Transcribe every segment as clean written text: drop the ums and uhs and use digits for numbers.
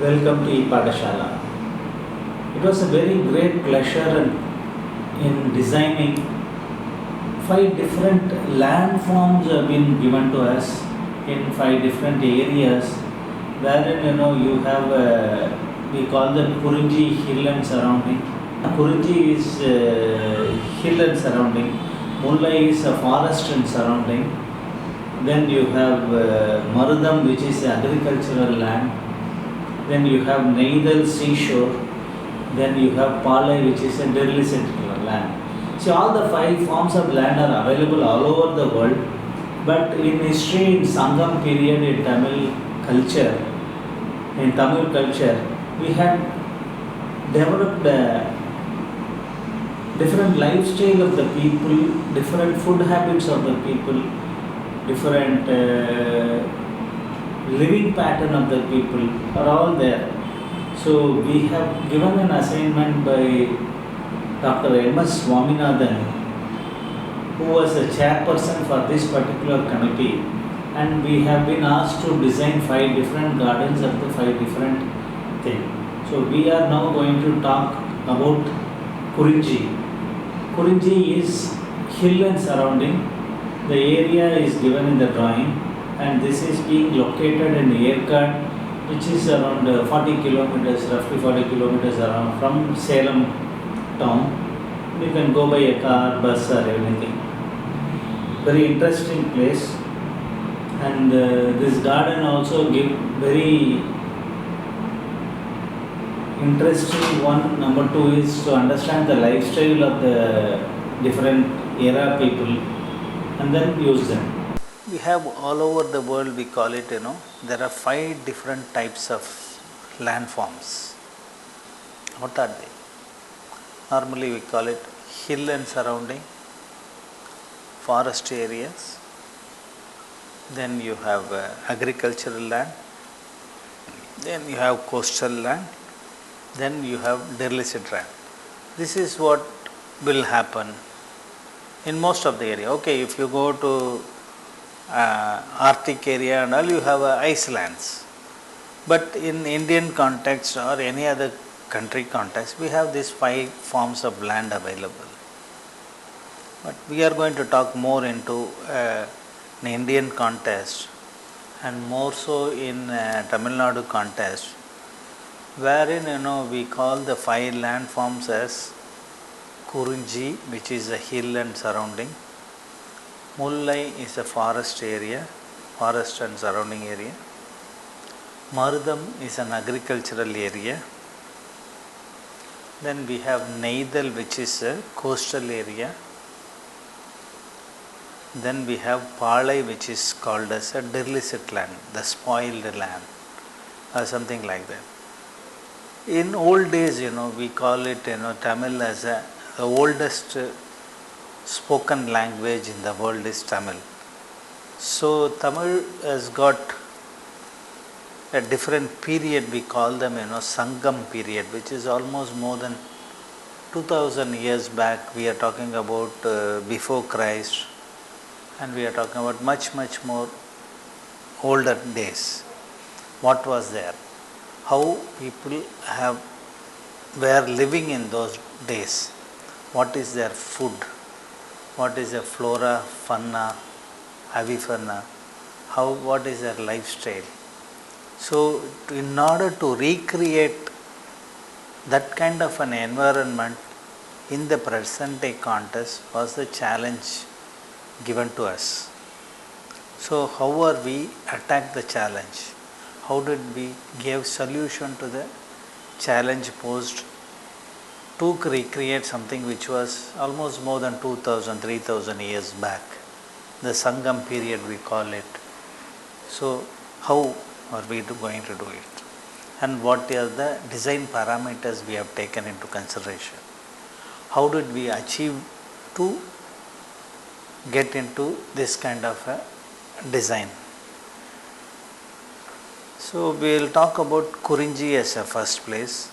Welcome to ePathashala. It was a very great pleasure in designing 5 different landforms have been given to us in 5 different areas, wherein you have we call them Kurinji hill and surrounding. Kurinji is hill and surrounding. Mullai is a forest and surrounding. Then you have Marudam, which is agricultural land. Then you have Neidal seashore. Then you have Palai, which is a derelict land. See, all the 5 forms of land are available all over the world. But in history, in Sangam period, in Tamil culture, we had developed different lifestyle of the people, different food habits of the people, different living pattern of the people are all there. So we have given an assignment by Dr. M.S. Swaminathan, who was a chairperson for this particular committee, and we have been asked to design 5 different gardens of the 5 different things. So we are now going to talk about Kurinji. Kurinji is hill and surrounding. The area is given in the drawing, and this is being located in Yerkad, which is around 40 kilometers, roughly 40 kilometers around from Salem town. You can go by a car, bus or anything. Very interesting place, and this garden also give very interesting one. Number 2 is to understand the lifestyle of the different era people and then use them. We have all over the world, we call it, there are 5 different types of landforms. What are they? Normally we call it hill and surrounding, forest areas, then you have agricultural land, then you have coastal land, then you have derelict land. This is what will happen in most of the area. Okay, if you go to Arctic area and all, you have icelands. But in Indian context or any other country context, we have these 5 forms of land available. But we are going to talk more into an Indian context and more so in Tamil Nadu context, wherein we call the 5 landforms as Kurinji, which is a hill and surrounding. Mullai is a forest area, forest and surrounding area. Marudam is an agricultural area. Then we have Neidal, which is a coastal area. Then we have Palai, which is called as a derelict land, the spoiled land, or something like that. In old days, we call it, Tamil as the oldest spoken language in the world is Tamil. So Tamil has got a different period, we call them, Sangam period, which is almost more than 2000 years back. We are talking about before Christ, and we are talking about much more older days. What was there? How people were living in those days? What is their food? What is their flora, fauna, avifauna? What is their lifestyle? So, in order to recreate that kind of an environment in the present day context was the challenge given to us. So, how are we attack the challenge? How did we give solution to the challenge posed to recreate something which was almost more than 2000, 3000 years back? The Sangam period we call it. So, how are we going to do it? And what are the design parameters we have taken into consideration? How did we achieve to get into this kind of a design? So we will talk about Kurinji as a first place.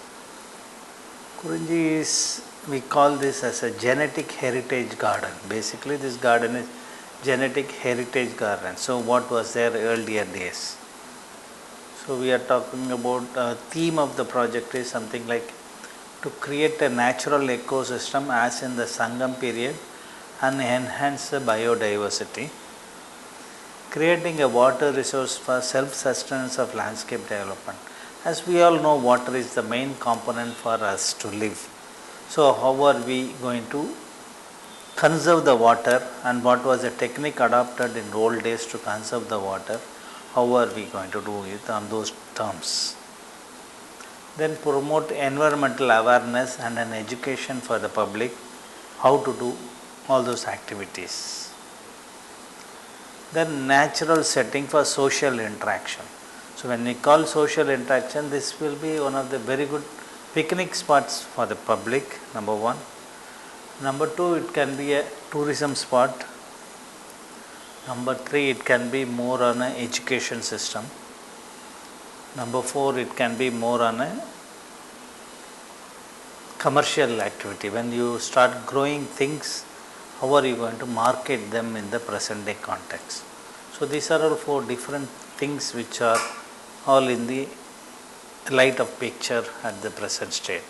Kurinji is, we call this as a genetic heritage garden. Basically this garden is genetic heritage garden. So what was there earlier days? So we are talking about theme of the project is something like to create a natural ecosystem as in the Sangam period and enhance the biodiversity, creating a water resource for self-sustenance of landscape development. As we all know, water is the main component for us to live. So how are we going to conserve the water, and what was the technique adopted in old days to conserve the water? How are we going to do it on those terms? Then promote environmental awareness and an education for the public, how to do all those activities. Then natural setting for social interaction. So when we call social interaction, this will be one of the very good picnic spots for the public, number one. Number two, it can be a tourism spot. Number three, it can be more on an education system. Number four, it can be more on a commercial activity. When you start growing things, how are you going to market them in the present day context? So these are all four different things which are all in the light of picture at the present state.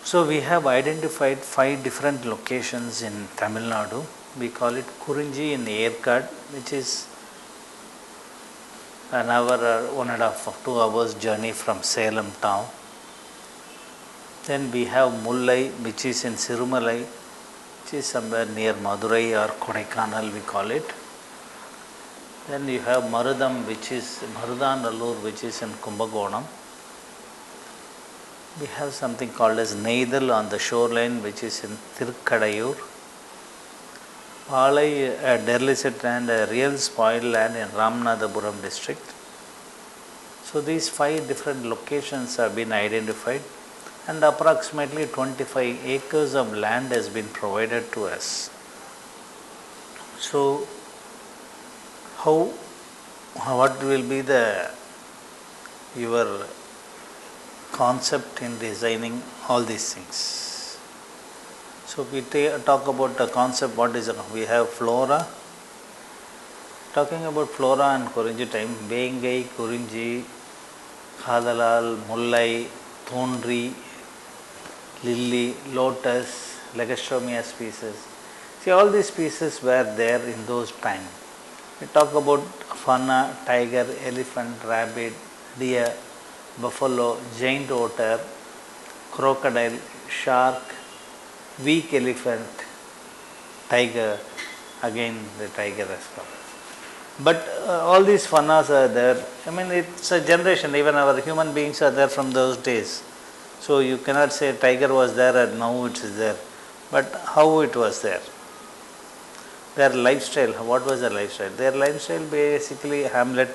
So we have identified 5 different locations in Tamil Nadu. We call it Kurinji in Yerkad, which is an hour, 1.5 2 hours journey from Salem town. Then we have Mullai, which is in Sirumalai, which is somewhere near Madurai or Kodaikanal we call it. Then you have Marudam, which is Marudanallur, which is in Kumbakonam. We have something called as Neidal on the shoreline, which is in Thirukkadayur. Palai, a derelict land, a real spoiled land in Ramanathapuram district. So these 5 different locations have been identified, and approximately 25 acres of land has been provided to us. So what will be your concept in designing all these things? So we talk about the concept. What is it? We have flora. Talking about flora and Kurinji time, Bengai, Kurinji, Khadalal, Mullai, Thondri, lily, lotus, Legastomia species. See, all these species were there in those times. We talk about fauna, tiger, elephant, rabbit, deer, buffalo, giant otter, crocodile, shark, weak elephant, tiger, again the tiger as well. But all these faunas are there. I mean, it's a generation, even our human beings are there from those days. So you cannot say tiger was there and now it is there. But how it was there? Their lifestyle, what was their lifestyle? Their lifestyle basically hamlet,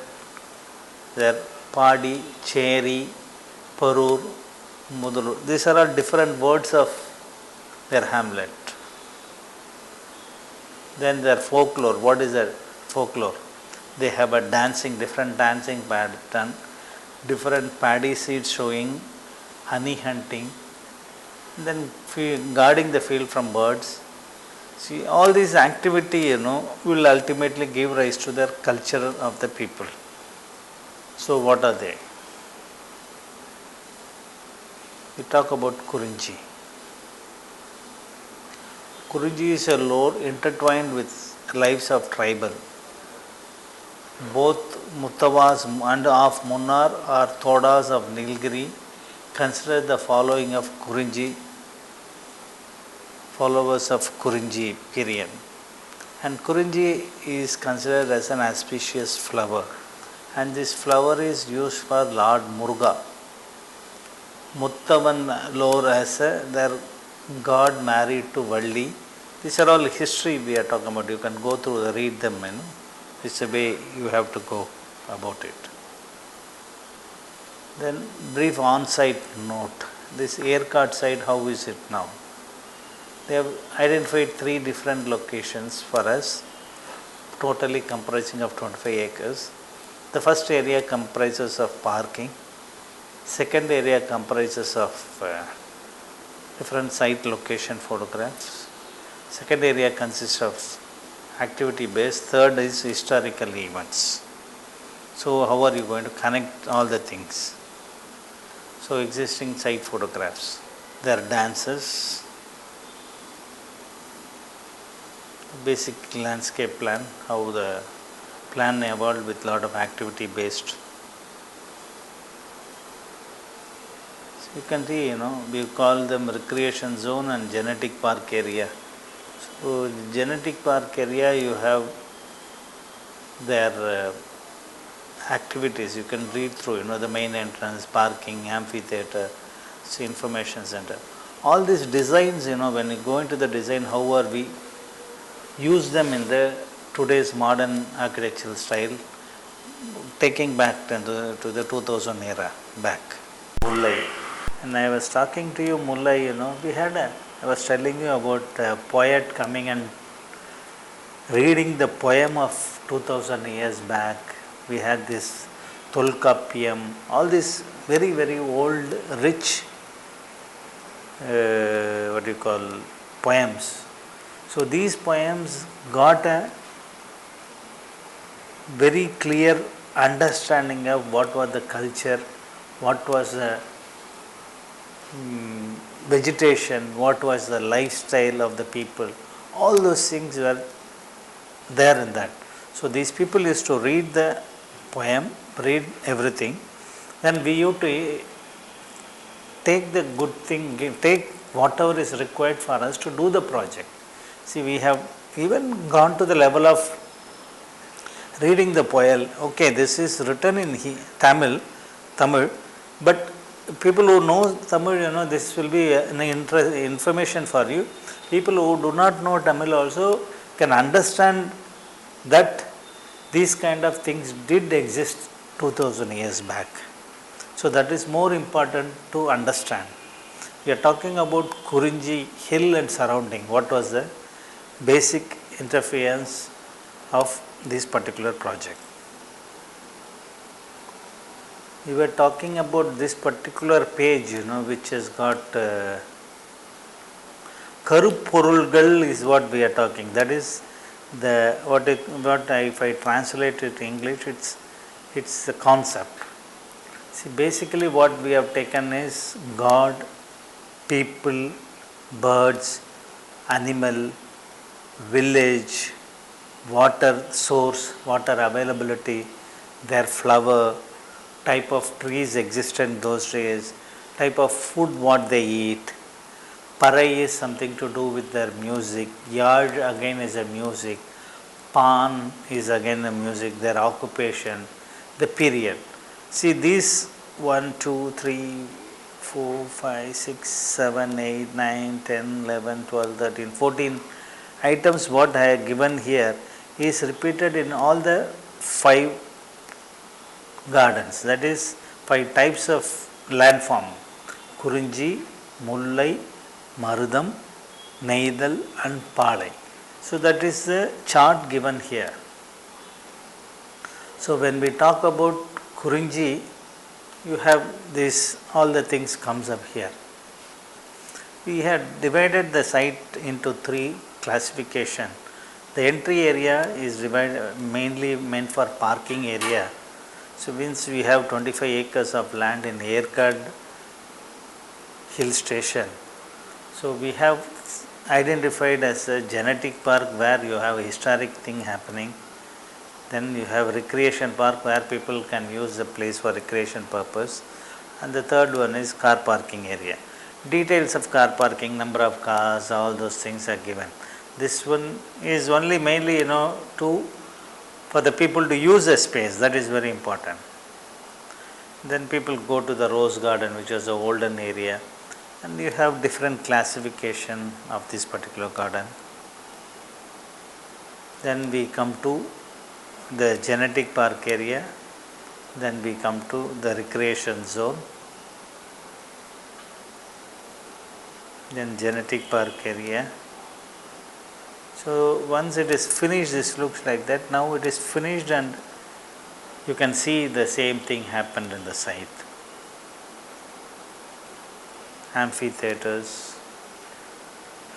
their Padi, Cheri, Parur, Mudulu. These are all different words of their hamlet. Then their folklore. What is their folklore? They have a different dancing pattern, different paddy seeds showing, honey hunting, then guarding the field from birds. See, all these activity, will ultimately give rise to their culture of the people. So what are they? We talk about Kurinji. Kurinji is a lore intertwined with lives of tribal. Both Muttavas and of Munnar or Thodas of Nilgiri consider the following of Kurinji, followers of Kurinji period. And Kurinji is considered as an auspicious flower, and this flower is used for Lord Muruga. Muttavan lore as their god married to Valli. These are all history we are talking about. You can go through, read them. It's a way you have to go about it. Then brief on-site note. This Yerkad site, how is it now? They have identified 3 different locations for us, totally comprising of 25 acres. The first area comprises of parking. Second area comprises of different site location photographs. Second area consists of activity based. Third is historical events. So how are you going to connect all the things? So existing site photographs, there are dances, basic landscape plan, how the plan evolved with lot of activity based. So you can see, we call them recreation zone and genetic park area. So genetic park area, you have their activities you can read through, the main entrance, parking, amphitheater, information center. All these designs, when you go into the design, how are we use them in the today's modern architectural style, taking back to the 2000 era back. Mullai. And I was talking to you, Mullai, I was telling you about a poet coming and reading the poem of 2000 years back. We had this Tolkappiyam, all these very, very old, rich, poems. So these poems got a very clear understanding of what was the culture, what was the vegetation, what was the lifestyle of the people. All those things were there in that. So these people used to read the poem, read everything, then we used to take the good thing, take whatever is required for us to do the project. See, we have even gone to the level of reading the poem. Okay, this is written in Tamil, but people who know Tamil, this will be an information for you. People who do not know Tamil also can understand that these kind of things did exist 2000 years back. So that is more important to understand. We are talking about Kurinji hill and surrounding. What was the basic interference of this particular project? We were talking about this particular page, which has got Karupporulgal is what we are talking. That is if I translate it to English, it's the concept. See, basically what we have taken is God, people, birds, animal, village, water source, water availability, their flower, type of trees existent those days, type of food what they eat. Parai is something to do with their music, yard again is a music, pan is again a music, their occupation, the period. See these 1, 2, 3, 4, 5, 6, 7, 8, 9, 10, 11, 12, 13, 14 items what I have given here is repeated in all the 5 gardens, that is 5 types of landform: Kurinji, Mullai, Marudam, Neidal and Palai. So that is the chart given here. So when we talk about Kurinji, you have this, all the things comes up here. We had divided the site into 3 classification. The entry area is divided mainly meant for parking area. So means we have 25 acres of land in Yerkad hill station. So we have identified as a genetic park where you have a historic thing happening. Then you have recreation park where people can use the place for recreation purpose. And the third one is car parking area. Details of car parking, number of cars, all those things are given. This one is only mainly for the people to use the space, that is very important. Then people go to the rose garden, which is the olden area, and you have different classification of this particular garden. Then we come to the genetic park area, then we come to the recreation zone, then genetic park area. So once it is finished, this looks like that. Now it is finished and you can see the same thing happened in the site. Amphitheaters,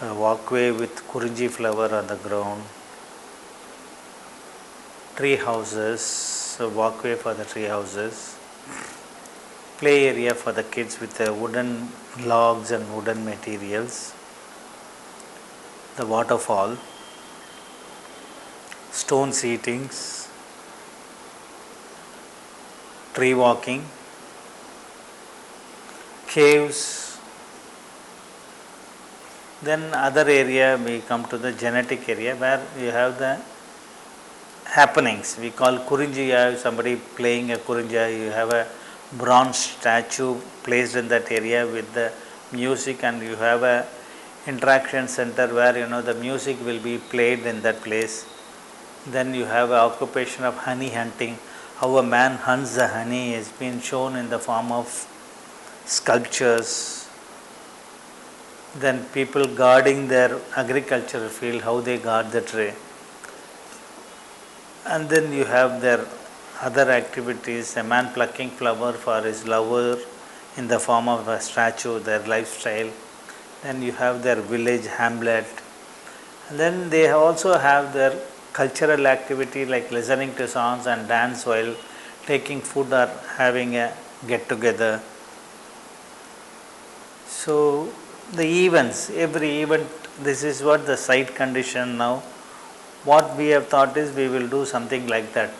a walkway with Kurinji flower on the ground, tree houses, entrance walkway for the tree houses, play area for the kids with the wooden logs and wooden materials, the waterfall, stone seatings, tree walking, caves. Then other area we come to the genetic area where you have the happenings. We call Kurinji, you have somebody playing a Kurinja, you have a bronze statue placed in that area with the music, and you have a interaction center where the music will be played in that place. Then you have a occupation of honey hunting. How a man hunts the honey has been shown in the form of sculptures. Then people guarding their agricultural field, how they guard the tree. And then you have their other activities, a man plucking flower for his lover in the form of a statue, their lifestyle. Then you have their village hamlet. And then they also have their cultural activity like listening to songs and dance while taking food or having a get together. So the events, every event, this is what the site condition now. What we have thought is we will do something like that.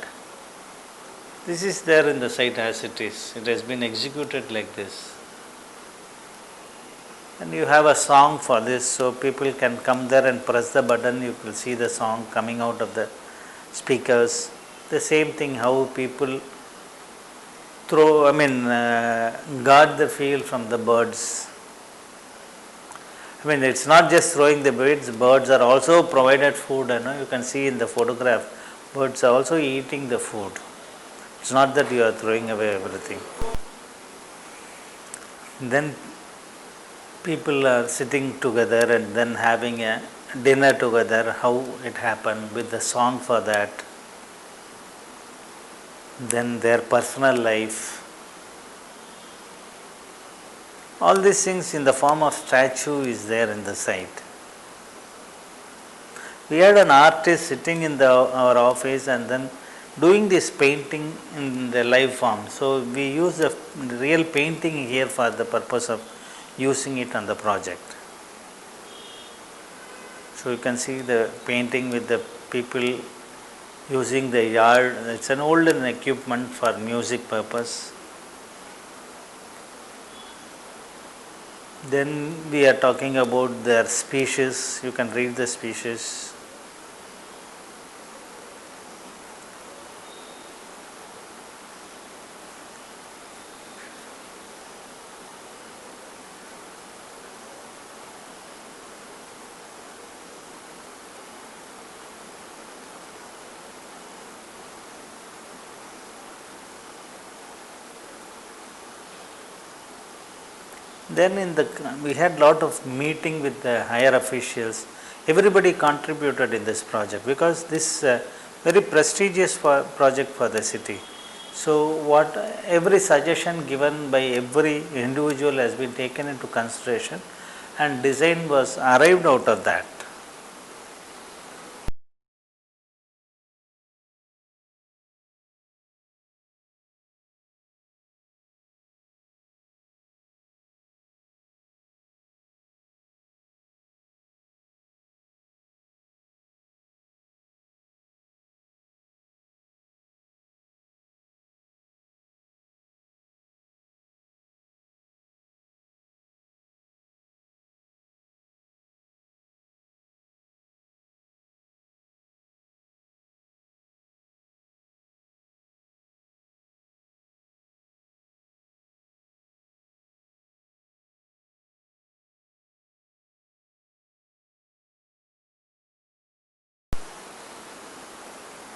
This is there in the site as it is. It has been executed like this. And you have a song for this, so people can come there and press the button, you will see the song coming out of the speakers. The same thing how people guard the field from the birds. It's not just throwing the birds are also provided food. You can see in the photograph, birds are also eating the food. It's not that you are throwing away everything. Then people are sitting together and then having a dinner together, how it happened with the song for that. Then their personal life. All these things in the form of statue is there in the site. We had an artist sitting in our office and then doing this painting in the live form. So we use the real painting here for the purpose of using it on the project. So you can see the painting with the people using the yard. It's an olden equipment for music purpose. Then we are talking about their species. You can read the species. Then we had lot of meeting with the higher officials. Everybody contributed in this project because this very prestigious project for the city. So every suggestion given by every individual has been taken into consideration and design was arrived out of that.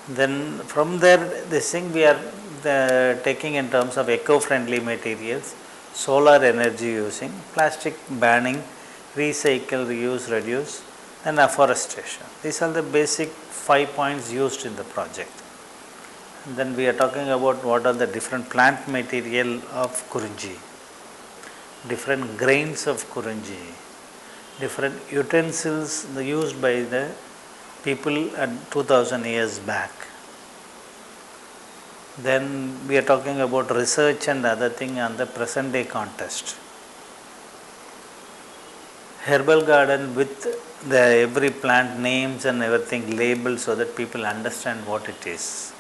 Then from there, this thing we are taking in terms of eco-friendly materials, solar energy using, plastic banning, recycle, reuse, reduce, and afforestation. These are the basic 5 points used in the project. And then we are talking about what are the different plant material of Kurunji, different grains of Kurunji, different utensils used by the people at 2000 years back. Then we are talking about research and other thing on the present day context. Herbal garden with the every plant names and everything labeled so that people understand what it is.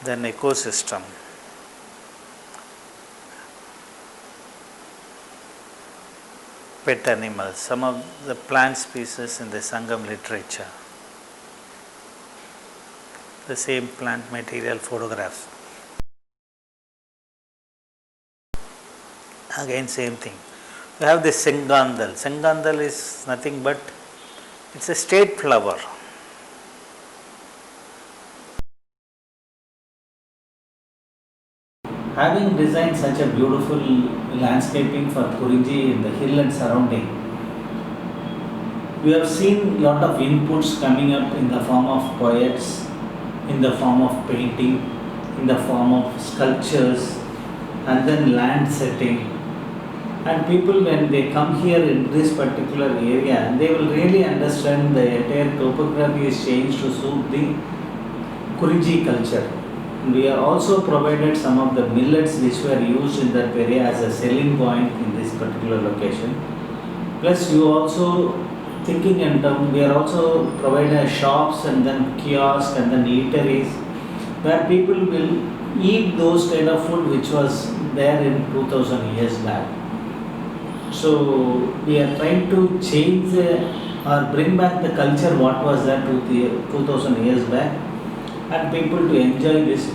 Then ecosystem. Pet animals, some of the plant species in the Sangam literature. The same plant material photographs. Again same thing. We have this Sengandal. Sengandal is nothing but it's a state flower. Having designed such a beautiful landscaping for Kurinji in the hill and surrounding, we have seen lot of inputs coming up in the form of poets, in the form of painting, in the form of sculptures, and then land setting. And people, when they come here in this particular area, they will really understand the entire topography is changed to suit the Kurinji culture. We are also provided some of the millets which were used in that area as a selling point in this particular location. Plus, you also thinking in terms, we are also providing shops and then kiosks and then eateries where people will eat those kind of food which was there in 2000 years back. So we are trying to change or bring back the culture what was there 2000 years back, and people to enjoy this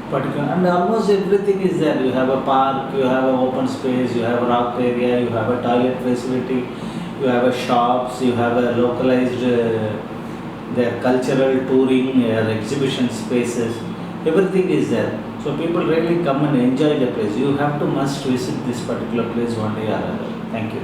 particular, and almost everything is there. You have a park, you have an open space, you have a rock area, you have a toilet facility, you have a shops, you have a localized their cultural touring exhibition spaces. Everything is there. So people really come and enjoy the place. You have to must visit this particular place one day or other. Thank you.